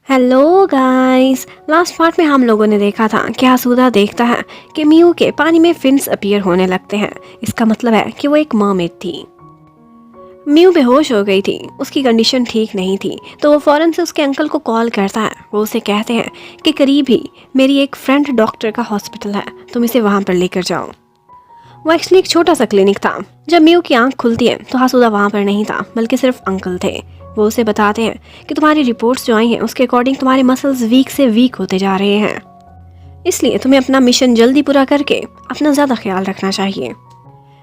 Hello guys. Last part में हम लोगों ने देखा था कि हसूदा देखता है कि मियू के पानी में फिन्स अपीयर होने लगते हैं। इसका मतलब है कि वो एक मर्मेड थी। मियू बेहोश हो गई थी, उसकी कंडीशन ठीक नहीं थी, तो वो फौरन से उसके अंकल को कॉल करता है। वो उसे कहते हैं कि करीब ही मेरी एक फ्रेंड डॉक्टर का हॉस्पिटल है, तुम इसे वहाँ पर लेकर जाओ। वो एक्चुअली एक छोटा सा क्लिनिक था। जब मियू की आंख खुलती है तो हसूदा वहाँ पर नहीं था, बल्कि सिर्फ अंकल थे। वो उसे बताते हैं कि तुम्हारी रिपोर्ट्स जो आई हैं उसके अकॉर्डिंग तुम्हारे मसल्स वीक से वीक होते जा रहे हैं, इसलिए तुम्हें अपना मिशन जल्दी पूरा करके अपना ज़्यादा ख्याल रखना चाहिए।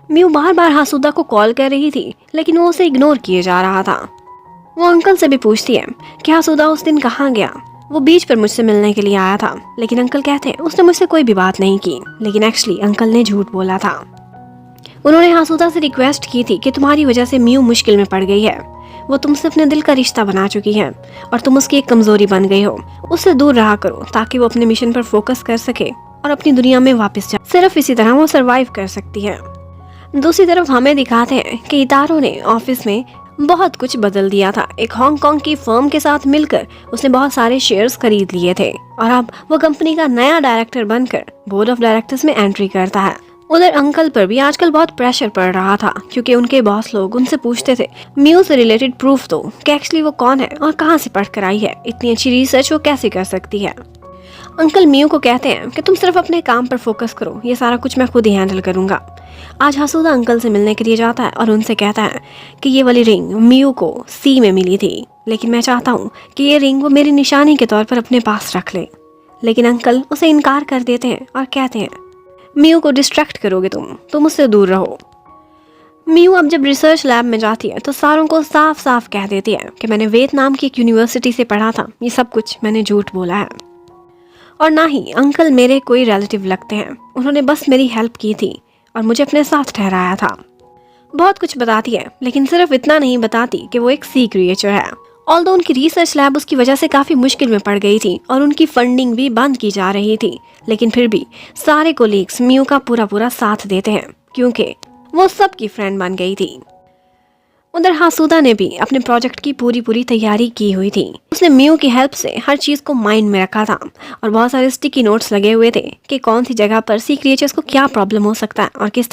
मियू बार बार हसूदा को कॉल कर रही थी, लेकिन वो उसे इग्नोर किए जा रहा था। वो अंकल से भी पूछती है कि हसूदा उस दिन कहाँ गया। वो बीच पर मुझसे मिलने के लिए आया था, लेकिन अंकल कहते हैं उसने मुझसे कोई भी बात नहीं की। लेकिन एक्चुअली अंकल ने झूठ बोला था। उन्होंने हसूदा से रिक्वेस्ट की थी कि तुम्हारी वजह से मियू मुश्किल में पड़ गई है। वो तुमसे अपने दिल का रिश्ता बना चुकी है और तुम उसकी एक कमजोरी बन गई हो। उससे दूर रहा करो ताकि वो अपने मिशन पर फोकस कर सके और अपनी दुनिया में वापस जाए। सिर्फ इसी तरह वो सरवाइव कर सकती है। दूसरी तरफ हमें दिखाते हैं कि इतारो ने ऑफिस में बहुत कुछ बदल दिया था। एक हांगकांग की फर्म के साथ मिलकर उसने बहुत सारे शेयर्स खरीद लिए थे और अब वो कंपनी का नया डायरेक्टर बनकर बोर्ड ऑफ डायरेक्टर्स में एंट्री करता है। उधर अंकल पर भी आजकल बहुत प्रेशर पड़ रहा था, क्योंकि उनके बॉस लोग उनसे पूछते थे मियू से रिलेटेड प्रूफ दो कि एक्चुअली वो कौन है और कहाँ से पढ़कर आई है। इतनी अच्छी रिसर्च वो कैसे कर सकती है। अंकल मियू को कहते हैं कि तुम सिर्फ अपने काम पर फोकस करो, ये सारा कुछ मैं खुद ही हैंडल करूंगा। आज हसूदा अंकल से मिलने के लिए जाता है और उनसे कहता है कि ये वाली रिंग मियू को सी में मिली थी, लेकिन मैं चाहता हूँ कि ये रिंग वो मेरी निशानी के तौर पर अपने पास रख ले। लेकिन अंकल उसे इनकार कर देते हैं और कहते हैं मियू को डिस्ट्रैक्ट करोगे तुम उससे दूर रहो। मियू अब जब रिसर्च लैब में जाती है तो सारों को साफ साफ कह देती है कि मैंने वियतनाम की एक यूनिवर्सिटी से पढ़ा था, ये सब कुछ मैंने झूठ बोला है और ना ही अंकल मेरे कोई रिलेटिव लगते हैं। उन्होंने बस मेरी हेल्प की थी और मुझे अपने साथ ठहराया था। बहुत कुछ बताती है, लेकिन सिर्फ इतना नहीं बताती कि वो एक सी क्रिएचर है। ऑल्दो उनकी रिसर्च लैब उसकी वजह से काफ़ी मुश्किल में पड़ गई थी और उनकी फंडिंग भी बंद की जा रही थी, लेकिन फिर भी सारे कोलीग्स मियू का पूरा साथ देते हैं क्योंकि वो सबकी फ्रेंड बन गई थी। उधर हसूदा ने भी अपने प्रोजेक्ट की पूरी तैयारी की हुई थी। उसने मियू की हेल्प से हर चीज़ को माइंड में रखा था और बहुत सारे स्टिकी नोट्स लगे हुए थे कि कौन सी जगह पर सी क्रिएचर्स को क्या प्रॉब्लम हो सकता है और किस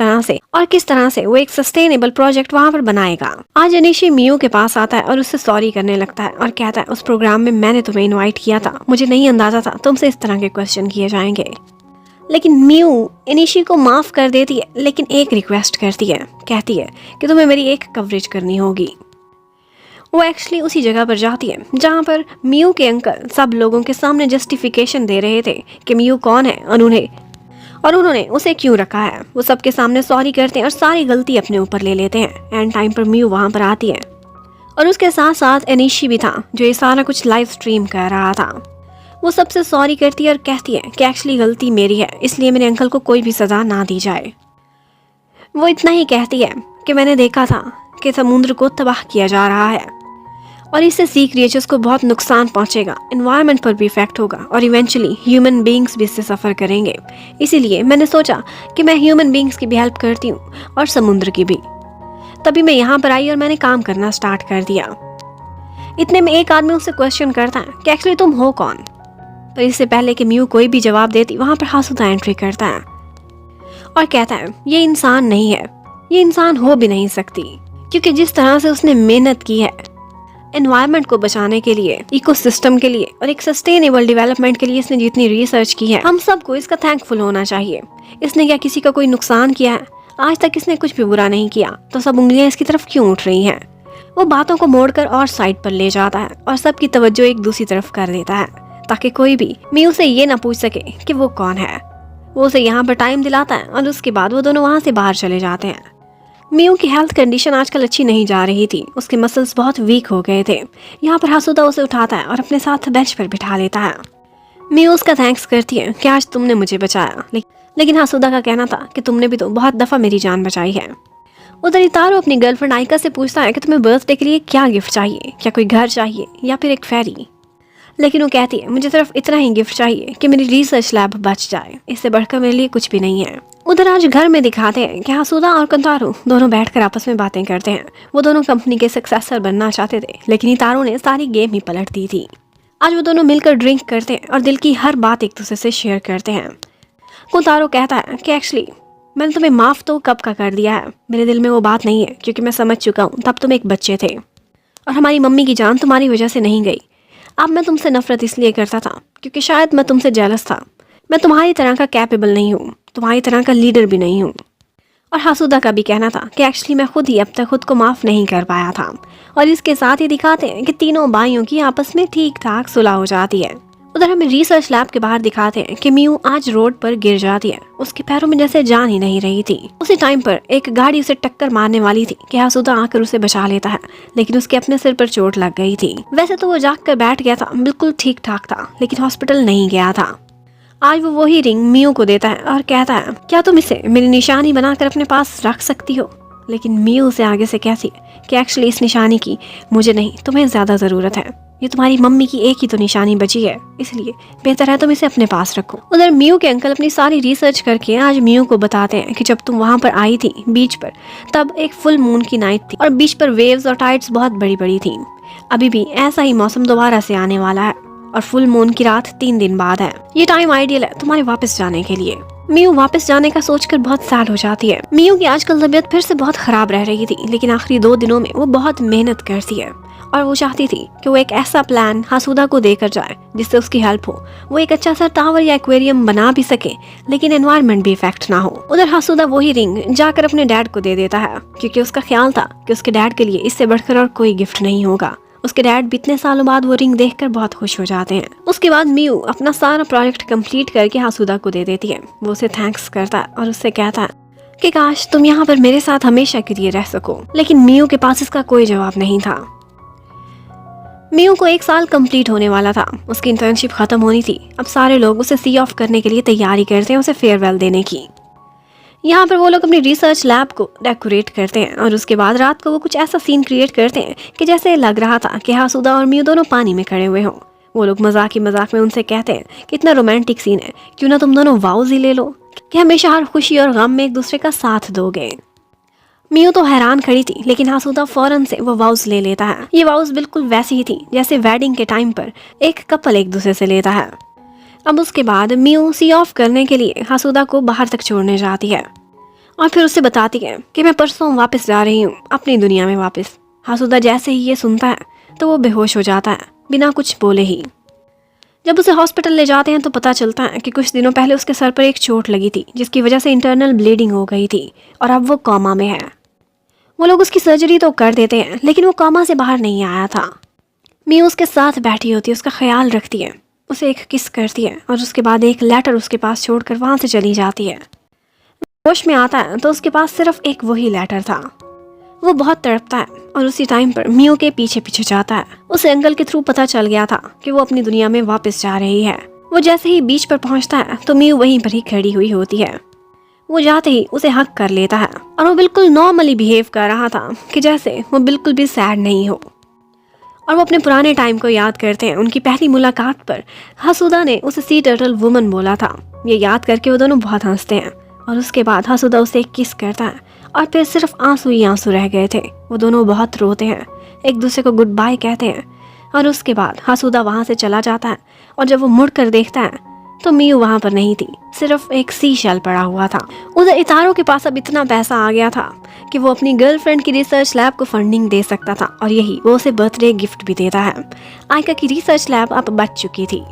तरह से वो एक सस्टेनेबल प्रोजेक्ट वहाँ पर बनाएगा। आज अनिशी मियू के पास आता है और उससे सॉरी करने लगता है और कहता है उस प्रोग्राम में मैंने तुम्हें इन्वाइट किया था, मुझे नहीं अंदाजा था तुमसे इस तरह के क्वेश्चन किए जाएंगे। लेकिन मियू इनिशी को माफ कर देती है, लेकिन एक रिक्वेस्ट करती है, कहती है कि तुम्हें मेरी एक कवरेज करनी होगी। वो एक्चुअली उसी जगह पर जाती है जहाँ पर मियू के अंकल सब लोगों के सामने जस्टिफिकेशन दे रहे थे कि मियू कौन है और उन्होंने उसे क्यों रखा है। वो सबके सामने सॉरी करते हैं और सारी गलती अपने ऊपर ले लेते हैं। एंड टाइम पर मियू वहाँ पर आती है और उसके साथ साथ एनिशी भी था जो ये सारा कुछ लाइव स्ट्रीम कर रहा था। वो सबसे सॉरी करती है और कहती है कि एक्चुअली गलती मेरी है, इसलिए मेरे अंकल को कोई भी सज़ा ना दी जाए। वो इतना ही कहती है कि मैंने देखा था कि समुद्र को तबाह किया जा रहा है और इससे सी क्रिएचर्स को बहुत नुकसान पहुंचेगा, एनवायरनमेंट पर भी इफेक्ट होगा और इवेंचुअली ह्यूमन बींग्स भी इससे सफ़र करेंगे। इसीलिए मैंने सोचा कि मैं ह्यूमन बींग्स की भी हेल्प करती हूँ और समुद्र की भी। तभी मैं यहाँ पर आई और मैंने काम करना स्टार्ट कर दिया। इतने में एक आदमी उससे क्वेश्चन करता है कि एक्चुअली तुम हो कौन। पर इससे पहले कि मियू कोई भी जवाब देती, वहाँ पर हसूदा एंट्री करता है और कहता है ये इंसान नहीं है, ये इंसान हो भी नहीं सकती, क्योंकि जिस तरह से उसने मेहनत की है एनवायरनमेंट को बचाने के लिए, इकोसिस्टम के लिए और एक सस्टेनेबल डेवलपमेंट के लिए इसने जितनी रिसर्च की है, हम सबको इसका थैंकफुल होना चाहिए। इसने क्या किसी का कोई नुकसान किया है? आज तक इसने कुछ भी बुरा नहीं किया, तो सब उंगलियां इसकी तरफ क्यों उठ रही हैं? वो बातों को मोड़कर और साइड पर ले जाता है और सबकी तवज्जो एक दूसरी तरफ कर देता है ताकि कोई भी मियू से ये ना पूछ सके कि वो कौन है। वो उसे यहाँ पर टाइम दिलाता है और उसके बाद वो दोनों वहाँ से बाहर चले जाते हैं। मियू की हेल्थ कंडीशन आजकल अच्छी नहीं जा रही थी, उसके मसल्स बहुत वीक हो गए थे। यहाँ पर हसूदा उसे उठाता है और अपने साथ बेंच पर बिठा लेता है। मियू उसका थैंक्स करती है कि आज तुमने मुझे बचाया, लेकिन हसूदा का कहना था कि तुमने भी तो बहुत दफ़ा मेरी जान बचाई है। उधर इतारो अपनी गर्लफ्रेंड आइका से पूछता है कि तुम्हें बर्थडे के लिए क्या गिफ्ट चाहिए, क्या कोई घर चाहिए या फिर एक फेरी। लेकिन वो कहती है मुझे सिर्फ इतना ही गिफ्ट चाहिए कि मेरी रिसर्च लैब बच जाए, इससे बढ़कर मेरे लिए कुछ भी नहीं है। उधर आज घर में दिखाते हैं कि हसूदा और कंतारो दोनों बैठकर आपस में बातें करते हैं। वो दोनों कंपनी के सक्सेसर बनना चाहते थे, लेकिन इतारो ने सारी गेम ही पलट दी थी। आज वो दोनों मिलकर ड्रिंक करते हैं और दिल की हर बात एक दूसरे से शेयर करते हैं। कोंतारो कहता है कि एक्चुअली मैंने तुम्हें माफ़ तो कब का कर दिया है, मेरे दिल में वो बात नहीं है, क्योंकि मैं समझ चुका हूँ तब तुम एक बच्चे थे और हमारी मम्मी की जान तुम्हारी वजह से नहीं गई। अब मैं तुमसे नफरत इसलिए करता था क्योंकि शायद मैं तुमसे जेलस था। मैं तुम्हारी तरह का कैपेबल नहीं हूँ, तुम्हारी तरह का लीडर भी नहीं हूँ। और हासुदा का भी कहना था कि एक्चुअली मैं खुद ही अब तक खुद को माफ़ नहीं कर पाया था। और इसके साथ ही दिखाते हैं कि तीनों भाइयों की आपस में ठीक ठाक सुलह हो जाती है। उधर हमें रिसर्च लैब के बाहर दिखाते हैं कि मियू आज रोड पर गिर जाती है। उसके पैरों में जैसे जान ही नहीं रही थी। उसी टाइम पर एक गाड़ी उसे टक्कर मारने वाली थी कि हासुदा आकर उसे बचा लेता है, लेकिन उसके अपने सिर पर चोट लग गई थी। वैसे तो वो जाग कर बैठ गया था, बिल्कुल ठीक ठाक था, लेकिन हॉस्पिटल नहीं गया था। आज वो वही रिंग मियू को देता है और कहता है, क्या तुम इसे मेरी निशानी बनाकर अपने पास रख सकती हो? लेकिन मियू उसे आगे से कहती है कि एक्चुअली इस निशानी की मुझे नहीं, तुम्हें ज्यादा जरूरत है। ये तुम्हारी मम्मी की एक ही तो निशानी बची है, इसलिए बेहतर है तुम इसे अपने पास रखो। उधर मियू के अंकल अपनी सारी रिसर्च करके आज मियू को बताते हैं कि जब तुम वहाँ पर आई थी बीच पर, तब एक फुल मून की नाइट थी और बीच पर वेव्स और टाइड्स बहुत बड़ी बड़ी थी। अभी भी ऐसा ही मौसम दोबारा से आने वाला है और फुल मून की रात 3 दिन बाद है। ये टाइम आइडियल है तुम्हारे वापस जाने के लिए। मियू वापस जाने का सोचकर बहुत सैड हो जाती है। मियू की आजकल तबीयत फिर से बहुत खराब रह रही थी, लेकिन आखिरी 2 दिनों में वो बहुत मेहनत करती है और वो चाहती थी कि वो एक ऐसा प्लान हासुदा को देकर जाए जिससे उसकी हेल्प हो। वो एक अच्छा सा टावर या एक्वेरियम बना भी सके, लेकिन एनवायरनमेंट भी इफेक्ट ना हो। उधर हासुदा वही रिंग जाकर अपने डैड को दे देता है, क्योंकि उसका ख्याल था कि उसके डैड के लिए इससे बढ़कर और कोई गिफ्ट नहीं होगा। उसके डैड भी इतने सालों बाद वो रिंग देखकर बहुत खुश हो जाते हैं। उसके बाद मियू अपना सारा प्रोजेक्ट कंप्लीट करके हासुदा को दे देती है। वो उसे थैंक्स करता है और उससे कहता है कि काश तुम यहाँ पर मेरे साथ हमेशा के लिए रह सको, लेकिन मियू के पास इसका कोई जवाब नहीं था। मियू को 1 साल कंप्लीट होने वाला था, उसकी इंटर्नशिप खत्म होनी थी। अब सारे लोग उसे सी ऑफ करने के लिए तैयारी करते हैं, उसे फेयरवेल देने की। यहाँ पर वो लोग अपनी रिसर्च लैब को डेकोरेट करते हैं और उसके बाद रात को वो कुछ ऐसा सीन क्रिएट करते हैं कि जैसे लग रहा था कि हासुदा और मियू दोनों पानी में खड़े हुए हों। वो लोग मजाक ही मजाक में उनसे कहते हैं कि इतना रोमांटिक सीन है, क्यों ना तुम दोनों वाउज ही ले लो कि हमेशा हर खुशी और गम में एक दूसरे का साथ दोगे। मियू तो हैरान खड़ी थी, लेकिन हासुदा फौरन से वो वाउज ले लेता है। ये वाउज बिल्कुल वैसी ही थी जैसे वेडिंग के टाइम पर एक कपल एक दूसरे से लेता है। अब उसके बाद मियू सी ऑफ करने के लिए हासुदा को बाहर तक छोड़ने जाती है और फिर उसे बताती है कि मैं परसों वापस जा रही हूँ अपनी दुनिया में वापस। हासुदा जैसे ही ये सुनता है तो वो बेहोश हो जाता है बिना कुछ बोले ही। जब उसे हॉस्पिटल ले जाते हैं तो पता चलता है कि कुछ दिनों पहले उसके सर पर एक चोट लगी थी, जिसकी वजह से इंटरनल ब्लीडिंग हो गई थी और अब वो कोमा में है। वो लोग उसकी सर्जरी तो कर देते हैं, लेकिन वो कोमा से बाहर नहीं आया था। मियू उसके साथ बैठी होती है, उसका ख्याल रखती है, उसे एक किस करती है और उसके बाद एक लेटर उसके पास छोड़कर वहाँ से चली जाती है। होश में आता है तो उसके पास सिर्फ एक वही लेटर था। वो बहुत तड़पता है और उसी टाइम पर मियू के पीछे पीछे जाता है। उसे अंकल के थ्रू पता चल गया था कि वो अपनी दुनिया में वापस जा रही है। वो जैसे ही बीच पर पहुंचता है तो मियू वहीं पर ही खड़ी हुई होती है। वो जाते ही उसे हक कर लेता है और वो बिल्कुल नॉर्मली बिहेव कर रहा था कि जैसे वो बिल्कुल भी सैड नहीं हो। और वो अपने पुराने टाइम को याद करते हैं। उनकी पहली मुलाकात पर हासुदा ने उसे सी टर्टल वुमन बोला था। ये याद करके वो दोनों बहुत हंसते हैं और उसके बाद हासुदा उसे एक किस करता है और फिर सिर्फ आंसू ही आंसू रह गए थे। वो दोनों बहुत रोते हैं, एक दूसरे को गुड बाय कहते हैं और उसके बाद हासुदा वहाँ से चला जाता है। और जब वो मुड़ कर देखता है तो मियू वहाँ पर नहीं थी, सिर्फ एक सी शेल पड़ा हुआ था। उधर इतारो के पास अब इतना पैसा आ गया था कि वो अपनी गर्लफ्रेंड की रिसर्च लैब को फंडिंग दे सकता था और यही वो उसे बर्थडे गिफ्ट भी देता है। आयका की रिसर्च लैब अब बच चुकी थी।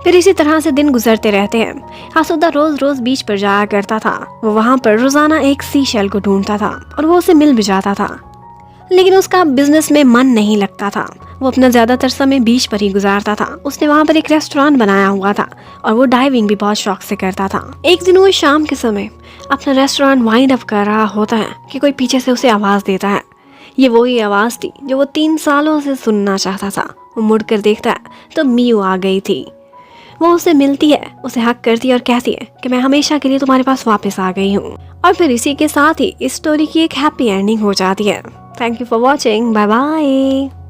फिर इसी तरह से दिन गुजरते रहते हैं। हासुदा रोज रोज बीच पर जाया करता था। वो वहाँ पर रोजाना एक सी शेल को ढूंढता था और वो उसे मिल भी जाता था, लेकिन उसका बिजनेस में मन नहीं लगता था। वो अपना ज्यादातर समय बीच पर ही गुजारता था। उसने वहाँ पर एक रेस्टोरेंट बनाया हुआ था और वो डाइविंग भी बहुत शौक से करता था। एक दिन वो शाम के समय अपना रेस्टोरेंट वाइंड अप कर रहा होता है कि कोई पीछे से उसे आवाज देता है। ये वही आवाज थी जो वो 3 सालों से सुनना चाहता था। वो मुड़कर देखता है तो मियू आ गई थी। वो उसे मिलती है, उसे हक करती है और कहती है कि मैं हमेशा के लिए तुम्हारे पास वापस आ गई हूँ। और फिर इसी के साथ ही इस स्टोरी की एक हैप्पी एंडिंग हो जाती है। Thank you for watching, bye bye.